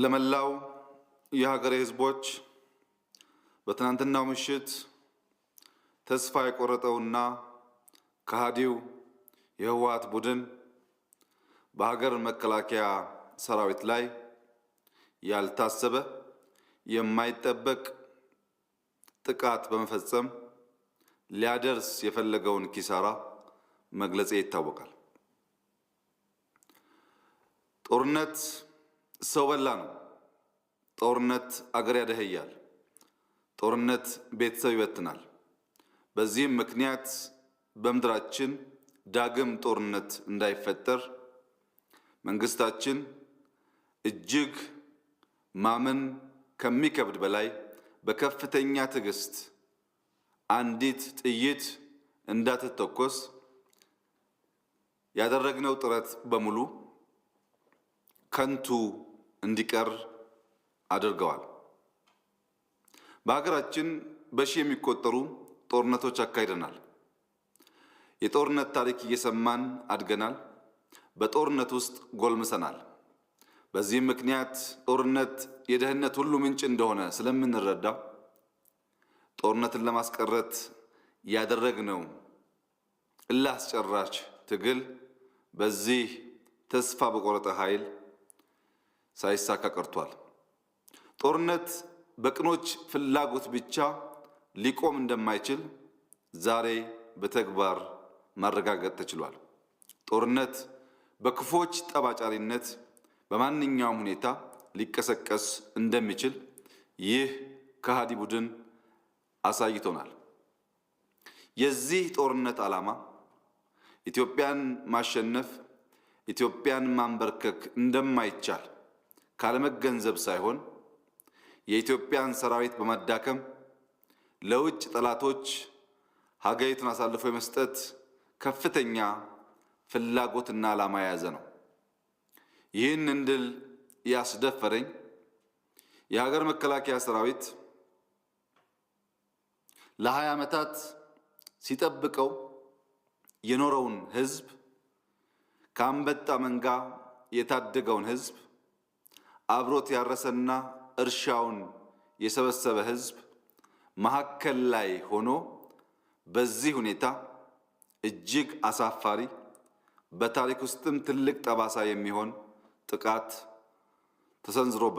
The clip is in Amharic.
ለመላው የሀገሬ ህዝቦች በትናንትናው ምሽት ተስፋ የቆረጠውና ከሃዲው የህወሓት ቡድን በሀገር መከላከያ ሰራዊት ላይ ያልታሰበ የማይጠበቅ ጥቃት በመፈጸም ሊያደርስ የፈለገውን ኪሳራ መግለጽ ይታወቃል። ጦርነት ሰው በላ ነው። ጦርነት አገር ያደህያል። ጦርነት ቤተሰብ ይበትናል። በዚህም ምክንያት በምድራችን ዳግም ጦርነት እንዳይፈጠር መንግስታችን እጅግ ማመን ከሚከብድ በላይ በከፍተኛ ትዕግስት አንዲት ጥይት እንዳትተኮስ ያደረግነው ጥረት በሙሉ ከንቱ እንዲቀር አድርገዋል። በሀገራችን በሺህ የሚቆጠሩ ጦርነቶች አካሂደናል። የጦርነት ታሪክ እየሰማን አድገናል። በጦርነት ውስጥ ጎልምሰናል። በዚህም ምክንያት ጦርነት የደህንነት ሁሉ ምንጭ እንደሆነ ስለምንረዳ ጦርነትን ለማስቀረት ያደረግነው እልህ አስጨራሽ ትግል በዚህ ተስፋ በቆረጠ ኃይል ሳይሳካ ቀርቷል። ጦርነት በቅኖች ፍላጎት ብቻ ሊቆም እንደማይችል ዛሬ በተግባር ማረጋገጥ ተችሏል። ጦርነት በክፎች ጠባጫሪነት በማንኛውም ሁኔታ ሊቀሰቀስ እንደሚችል ይህ ከሃዲ ቡድን አሳይቶናል። የዚህ ጦርነት ዓላማ ኢትዮጵያን ማሸነፍ፣ ኢትዮጵያን ማንበርከክ እንደማይቻል ካለመገንዘብ ሳይሆን የኢትዮጵያን ሰራዊት በማዳከም ለውጭ ጠላቶች ሀገሪቱን አሳልፎ የመስጠት ከፍተኛ ፍላጎትና ዓላማ የያዘ ነው። ይህን እንድል ያስደፈረኝ የሀገር መከላከያ ሰራዊት ለ20 ዓመታት ሲጠብቀው የኖረውን ህዝብ ከአንበጣ መንጋ የታደገውን ህዝብ አብሮት ያረሰና እርሻውን የሰበሰበ ህዝብ መሀከል ላይ ሆኖ በዚህ ሁኔታ እጅግ አሳፋሪ በታሪክ ውስጥም ትልቅ ጠባሳ የሚሆን ጥቃት ተሰንዝሮበታል።